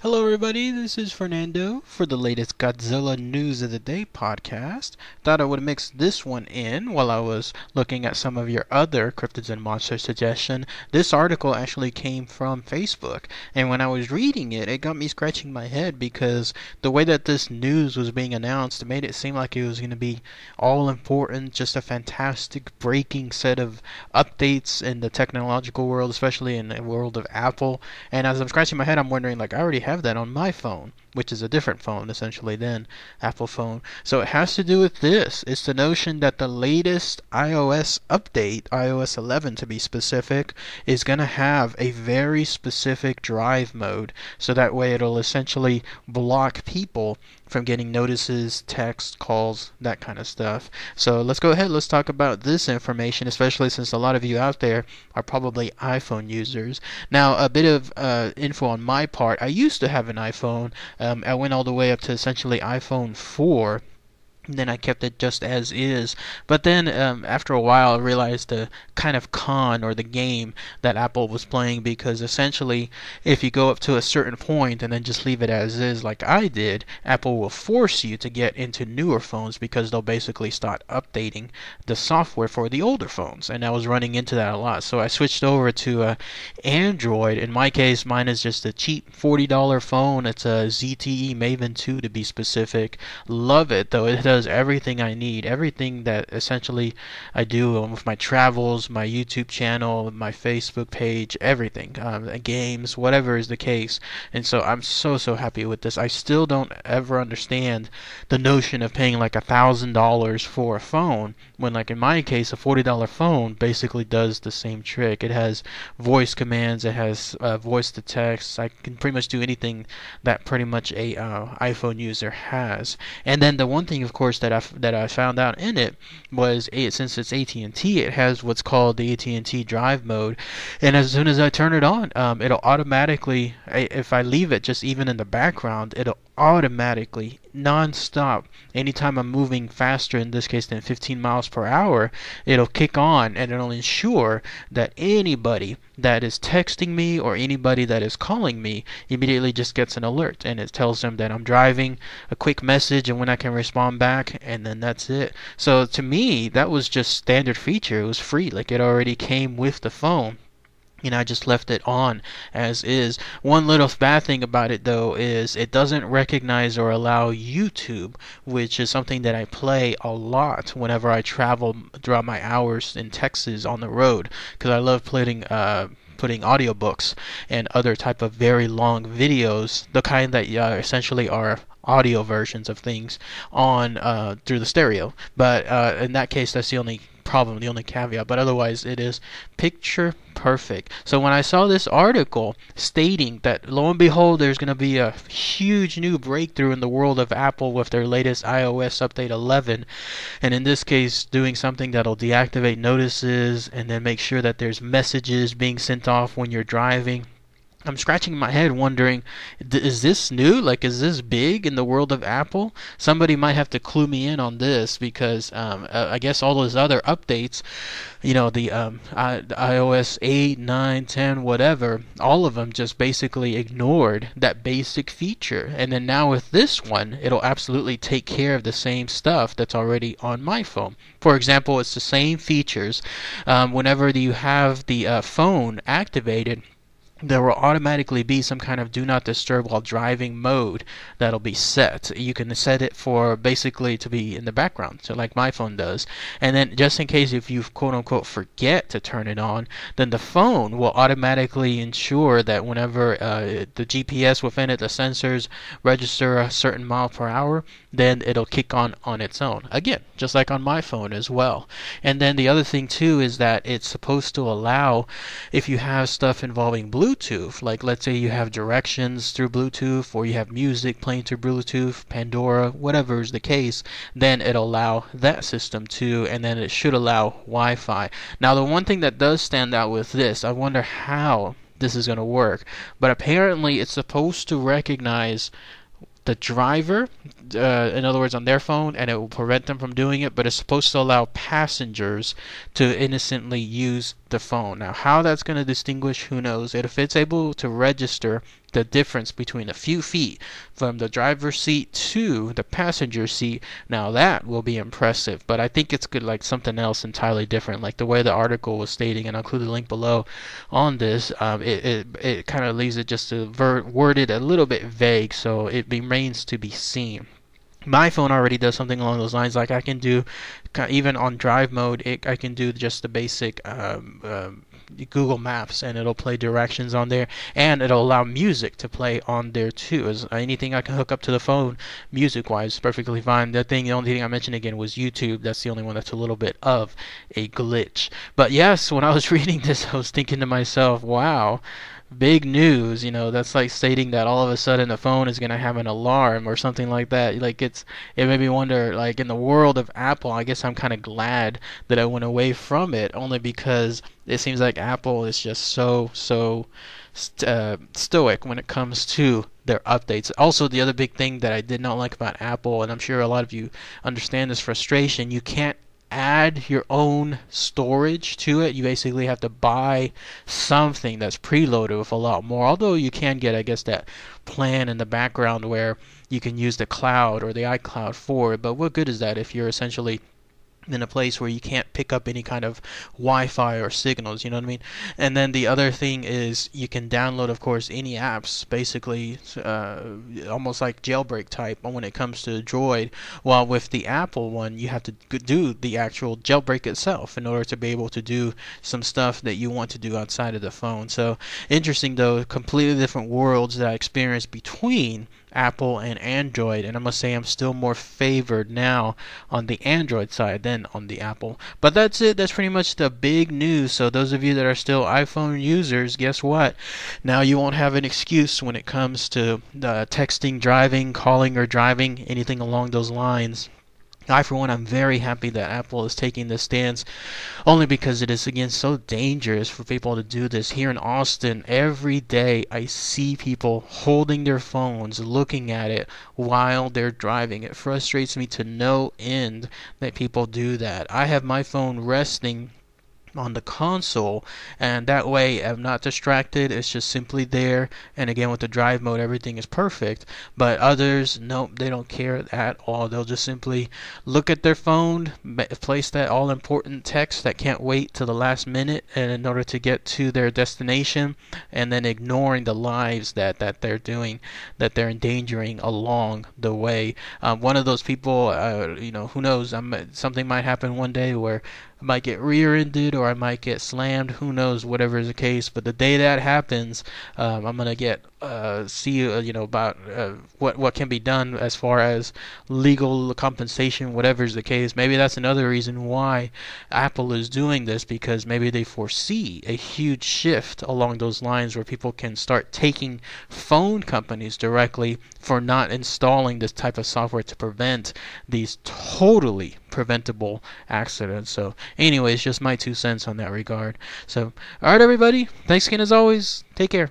Hello, everybody. This is Fernando for the latest Godzilla News of the Day podcast. Thought I would mix this one in while I was looking at some of your other cryptids and monsters suggestion. This article actually came from Facebook, and when I was reading it, it got me scratching my head because the way that this news was being announced made it seem like it was going to be all important, just a fantastic breaking set of updates in the technological world, especially in the world of Apple. And as I'm scratching my head, I'm wondering, like, I already have that on my phone, which is a different phone essentially than Apple phone. So it has to do with this. It's the notion that the latest iOS update, iOS 11 to be specific, is going to have a very specific drive mode. So that way it'll essentially block people from getting notices, text, calls, that kind of stuff. So let's go ahead, let's talk about this information, especially since a lot of you out there are probably iPhone users. Now, a bit of info on my part. I used to have an iPhone. I went all the way up to essentially iPhone 4. And then I kept it just as is. But then after a while I realized the kind of con or the game that Apple was playing, because essentially if you go up to a certain point and then just leave it as is like I did, Apple will force you to get into newer phones because they'll basically start updating the software for the older phones. And I was running into that a lot. So I switched over to Android. In my case, mine is just a cheap $40 phone. It's a ZTE Maven 2 to be specific. Love it though. It does everything I need, everything that essentially I do with my travels, my YouTube channel, my Facebook page, everything, games, whatever is the case. And so I'm so happy with this. I still don't ever understand the notion of paying like $1,000 for a phone when, like in my case, a $40 phone basically does the same trick. It has voice commands, it has voice to text. I can pretty much do anything that pretty much a iPhone user has. And then the one thing, of course, that I found out in it was, since it's AT&T, it has what's called the AT&T Drive mode, and as soon as I turn it on, it'll automatically, if I leave it just even in the background, it'll automatically, non-stop, anytime I'm moving faster, in this case than 15 miles per hour, it'll kick on and it'll ensure that anybody that is texting me or anybody that is calling me immediately just gets an alert, and it tells them that I'm driving, a quick message, and when I can respond back, and then that's it. So to me, that was just standard feature. It was free, like it already came with the phone. And I just left it on as is. One little bad thing about it though is it doesn't recognize or allow YouTube, which is something that I play a lot whenever I travel throughout my hours in Texas on the road, because I love putting audiobooks and other type of very long videos, the kind that essentially are audio versions of things on through the stereo. But in that case, that's the only problem, the only caveat, but otherwise it is picture perfect. So when I saw this article stating that lo and behold there's going to be a huge new breakthrough in the world of Apple with their latest iOS update 11, and in this case doing something that'll deactivate notices and then make sure that there's messages being sent off when you're driving, I'm scratching my head wondering, is this new? Like, is this big in the world of Apple? Somebody might have to clue me in on this, because I guess all those other updates, the iOS 8, 9, 10, whatever, all of them just basically ignored that basic feature. And then now with this one, it'll absolutely take care of the same stuff that's already on my phone. For example, it's the same features. Whenever you have the phone activated, there will automatically be some kind of do not disturb while driving mode that'll be set. You can set it for basically to be in the background, so like my phone does. And then just in case if you quote unquote forget to turn it on, then the phone will automatically ensure that whenever the GPS within it, the sensors register a certain mile per hour, then it'll kick on its own. Again, just like on my phone as well. And then the other thing too is that it's supposed to allow, if you have stuff involving Bluetooth, like let's say you have directions through Bluetooth, or you have music playing through Bluetooth, Pandora, whatever is the case, then it'll allow that system too, and then it should allow Wi-Fi. Now the one thing that does stand out with this, I wonder how this is going to work, but apparently it's supposed to recognize the driver, in other words on their phone, and it will prevent them from doing it, but it's supposed to allow passengers to innocently use the phone. Now how that's going to distinguish, who knows. If it's able to register the difference between a few feet from the driver's seat to the passenger seat, now that will be impressive. But I think it's good, like something else entirely different, like the way the article was stating, and I'll include the link below on this. It kind of leaves it just worded a little bit vague, so it remains to be seen. My phone already does something along those lines. Like I can do, even on drive mode, I can do just the basic Google Maps, and it'll play directions on there, and it'll allow music to play on there too. As anything I can hook up to the phone, music-wise, perfectly fine. The only thing I mentioned again was YouTube. That's the only one that's a little bit of a glitch. But yes, when I was reading this, I was thinking to myself, wow. Big news, that's like stating that all of a sudden the phone is going to have an alarm or something like that. It made me wonder, like, in the world of Apple, I guess I'm kind of glad that I went away from it, only because it seems like Apple is just so stoic when it comes to their updates. Also, the other big thing that I did not like about Apple, and I'm sure a lot of you understand this frustration, you can't add your own storage to it. You basically have to buy something that's preloaded with a lot more, although you can get, I guess, that plan in the background where you can use the cloud or the iCloud for it. But what good is that if you're essentially in a place where you can't pick up any kind of Wi-Fi or signals, you know what I mean? And then the other thing is you can download, of course, any apps, basically almost like jailbreak type when it comes to Droid, while with the Apple one you have to do the actual jailbreak itself in order to be able to do some stuff that you want to do outside of the phone. So interesting, though, completely different worlds that I experienced between Apple and Android, and I must say I'm still more favored now on the Android side than on the Apple. But that's it. That's pretty much the big news. So those of you that are still iPhone users, guess what? Now you won't have an excuse when it comes to texting, driving, calling, or driving, anything along those lines. I, for one, I'm very happy that Apple is taking this stance, only because it is, again, so dangerous for people to do this. Here in Austin, every day I see people holding their phones, looking at it while they're driving. It frustrates me to no end that people do that. I have my phone resting on the console, and that way I'm not distracted. It's just simply there, and again, with the drive mode, everything is perfect. But others, nope, they don't care at all. They'll just simply look at their phone, place that all important text that can't wait till the last minute and in order to get to their destination, and then ignoring the lives that they're doing, that they're endangering along the way. One of those people, who knows, something might happen one day where I might get rear-ended or I might get slammed, who knows, whatever is the case. But the day that happens, I'm gonna see about what can be done as far as legal compensation, whatever is the case. Maybe that's another reason why Apple is doing this, because maybe they foresee a huge shift along those lines where people can start taking phone companies directly for not installing this type of software to prevent these totally preventable accidents. So anyways, just my 2 cents on that regard. So alright, everybody, thanks again as always. Take care.